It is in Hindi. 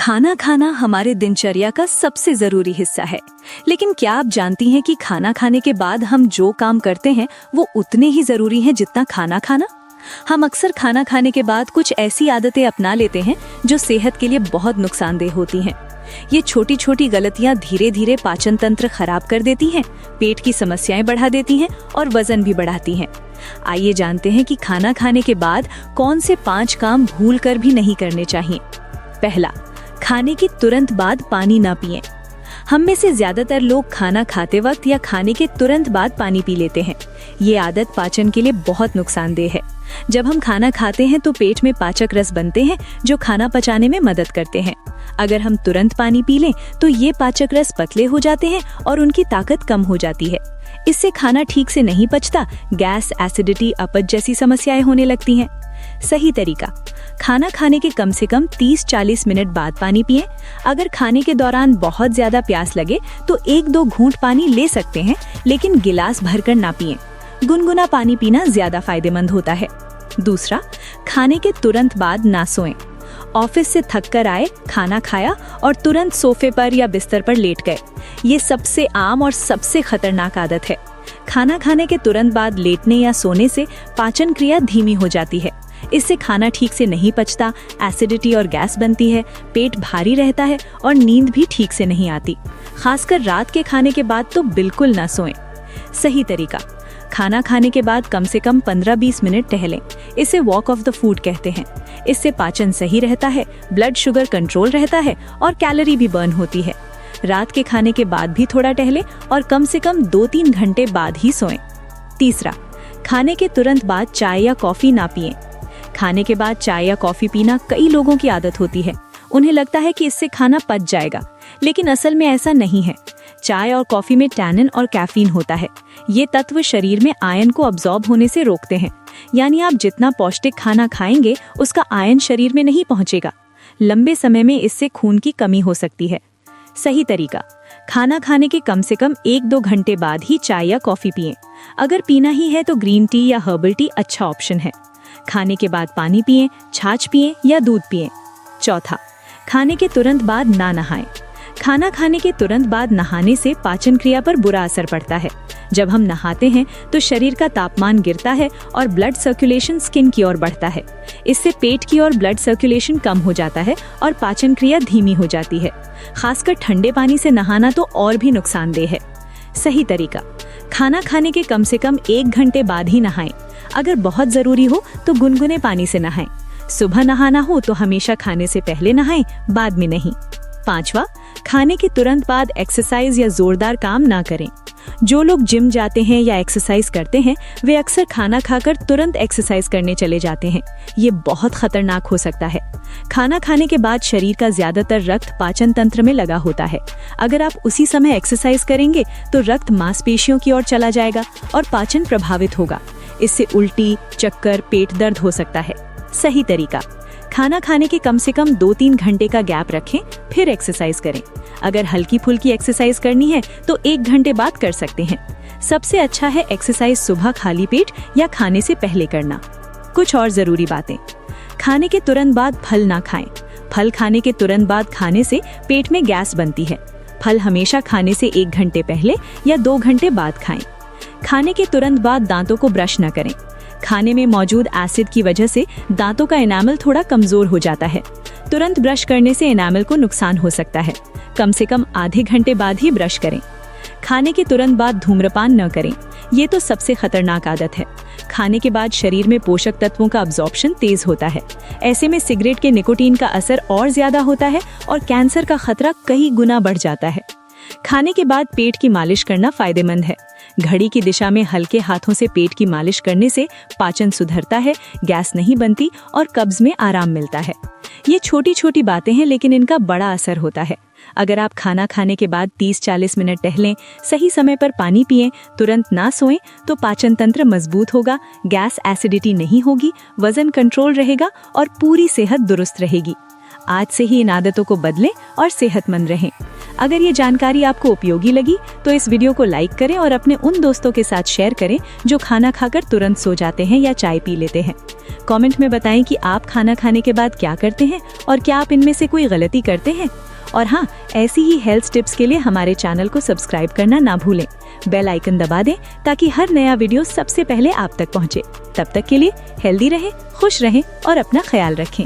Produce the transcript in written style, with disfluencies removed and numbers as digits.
खाना खाना हमारे दिनचर्या का सबसे जरूरी हिस्सा है। लेकिन क्या आप जानती हैं कि खाना खाने के बाद हम जो काम करते हैं वो उतने ही जरूरी हैं जितना खाना खाना। हम अक्सर खाना खाने के बाद कुछ ऐसी आदतें अपना लेते हैं जो सेहत के लिए बहुत नुकसानदेह होती हैं। ये छोटी छोटी गलतियां धीरे धीरे पाचन तंत्र खराब कर देती हैं, पेट की समस्याएं बढ़ा देती हैं और वजन भी बढ़ाती हैं। आइए जानते हैं कि खाना खाने के बाद कौन से 5 काम भूल कर भी नहीं करने चाहिए। पहला, खाने के तुरंत बाद पानी ना पिएं। हम में से ज्यादातर लोग खाना खाते वक्त या खाने के तुरंत बाद पानी पी लेते हैं। ये आदत पाचन के लिए बहुत नुकसानदेह है। जब हम खाना खाते हैं तो पेट में पाचक रस बनते हैं जो खाना पचाने में मदद करते हैं। अगर हम तुरंत पानी पी लें तो ये पाचक रस पतले हो जाते हैं और उनकी ताकत कम हो जाती है। इससे खाना ठीक से नहीं पचता, गैस, एसिडिटी, अपच जैसी समस्याएं होने लगती हैं। सही तरीका, खाना खाने के कम से कम 30-40 मिनट बाद पानी पिएं। अगर खाने के दौरान बहुत ज्यादा प्यास लगे तो 1-2 घूंट पानी ले सकते हैं, लेकिन गिलास भरकर ना पिएं। गुनगुना पानी पीना ज्यादा फायदेमंद होता है। दूसरा, खाने के तुरंत बाद ना सोएं। ऑफिस से थक कर आए, खाना खाया और तुरंत सोफे पर या बिस्तर पर लेट गए। ये सबसे आम और सबसे खतरनाक आदत है। खाना खाने के तुरंत बाद लेटने या सोने से पाचन क्रिया धीमी हो जाती है। इससे खाना ठीक से नहीं पचता, एसिडिटी और गैस बनती है, पेट भारी रहता है और नींद भी ठीक से नहीं आती। खासकर रात के खाने के बाद तो बिल्कुल ना सोएं। सही तरीका, खाना खाने के बाद कम से कम 15-20 मिनट टहलें। इसे वॉक ऑफ द फूड कहते हैं। इससे पाचन सही रहता है, ब्लड शुगर कंट्रोल रहता है और कैलोरी भी बर्न होती है। रात के खाने के बाद भी थोड़ा टहलें और कम से कम 2-3 घंटे बाद ही सोएं। तीसरा, खाने के तुरंत बाद चाय या कॉफी ना पिएं। खाने के बाद चाय या कॉफी पीना कई लोगों की आदत होती है। उन्हें लगता है कि इससे खाना पच जाएगा, लेकिन असल में ऐसा नहीं है। चाय और कॉफी में टैनिन और कैफीन होता है। ये तत्व शरीर में आयन को अब्सॉर्ब होने से रोकते हैं। यानी आप जितना पौष्टिक खाना खाएंगे उसका आयन शरीर में नहीं पहुंचेगा। लंबे समय में इससे खून की कमी हो सकती है। सही तरीका, खाना खाने के कम से कम 1-2 घंटे बाद ही चाय या कॉफी पिएं। अगर पीना ही है तो ग्रीन टी या हर्बल टी अच्छा ऑप्शन है। खाने के बाद पानी पिएं, छाछ पिएं या दूध पिएं। चौथा, खाने के तुरंत बाद ना नहाएं। खाना खाने के तुरंत बाद नहाने से पाचन क्रिया पर बुरा असर पड़ता है। जब हम नहाते हैं तो शरीर का तापमान गिरता है और ब्लड सर्कुलेशन स्किन की ओर बढ़ता है। इससे पेट की ओर ब्लड सर्कुलेशन कम हो जाता है और पाचन क्रिया धीमी हो जाती है। खासकर ठंडे पानी से नहाना तो और भी नुकसानदेह है। सही तरीका, खाना खाने के कम से कम 1 घंटे बाद ही नहाएं। अगर बहुत जरूरी हो तो गुनगुने पानी से नहाएं। सुबह नहाना हो तो हमेशा खाने से पहले नहाएं, बाद में नहीं। पांचवा, खाने के तुरंत बाद एक्सरसाइज या जोरदार काम ना करें। जो लोग जिम जाते हैं या एक्सरसाइज करते हैं वे अक्सर खाना खाकर तुरंत एक्सरसाइज करने चले जाते हैं। ये बहुत खतरनाक हो सकता है। खाना खाने के बाद शरीर का ज्यादातर रक्त पाचन तंत्र में लगा होता है। अगर आप उसी समय एक्सरसाइज करेंगे तो रक्त मांसपेशियों की ओर चला जाएगा और पाचन प्रभावित होगा। इससे उल्टी, चक्कर, पेट दर्द हो सकता है। सही तरीका, खाना खाने के कम से कम 2-3 घंटे का गैप रखें, फिर एक्सरसाइज करें। अगर हल्की फुल्की एक्सरसाइज करनी है तो 1 घंटे बाद कर सकते हैं। सबसे अच्छा है एक्सरसाइज सुबह खाली पेट या खाने से पहले करना। कुछ और जरूरी बातें, खाने के तुरंत बाद फल ना खाएं। फल खाने के तुरंत बाद खाने से पेट में गैस बनती है। फल हमेशा खाने से 1 घंटे पहले या 2 घंटे बाद खाएं। खाने के तुरंत बाद दांतों को ब्रश न करें। खाने में मौजूद एसिड की वजह से दांतों का एनामल थोड़ा कमजोर हो जाता है। तुरंत ब्रश करने से एनामल को नुकसान हो सकता है। कम से कम आधे घंटे बाद ही ब्रश करें। खाने के तुरंत बाद धूम्रपान न करें। ये तो सबसे खतरनाक आदत है। खाने के बाद शरीर में पोषक तत्वों का अब्जॉर्प्शन तेज होता है। ऐसे में सिगरेट के निकोटीन का असर और ज्यादा होता है और कैंसर का खतरा कई गुना बढ़ जाता है। खाने के बाद पेट की मालिश करना फायदेमंद है। घड़ी की दिशा में हल्के हाथों से पेट की मालिश करने से पाचन सुधरता है, गैस नहीं बनती और कब्ज में आराम मिलता है। ये छोटी छोटी बातें हैं लेकिन इनका बड़ा असर होता है। अगर आप खाना खाने के बाद 30-40 मिनट टहलें, सही समय पर पानी पिएं, तुरंत ना सोएं तो पाचन तंत्र मजबूत होगा, गैस, एसिडिटी नहीं होगी, वजन कंट्रोल रहेगा और पूरी सेहत दुरुस्त रहेगी। आज से ही इन आदतों को बदलें और सेहतमंद रहें। अगर ये जानकारी आपको उपयोगी लगी तो इस वीडियो को लाइक करें और अपने उन दोस्तों के साथ शेयर करें जो खाना खाकर तुरंत सो जाते हैं या चाय पी लेते हैं। कमेंट में बताएं कि आप खाना खाने के बाद क्या करते हैं और क्या आप इनमें से कोई गलती करते हैं। और हाँ, ऐसी ही हेल्थ टिप्स के लिए हमारे चैनल को सब्सक्राइब करना ना भूलें। बेल आइकन दबा दें ताकि हर नया वीडियो सबसे पहले आप तक पहुंचे। तब तक के लिए हेल्दी रहें, खुश रहें और अपना ख्याल रखें।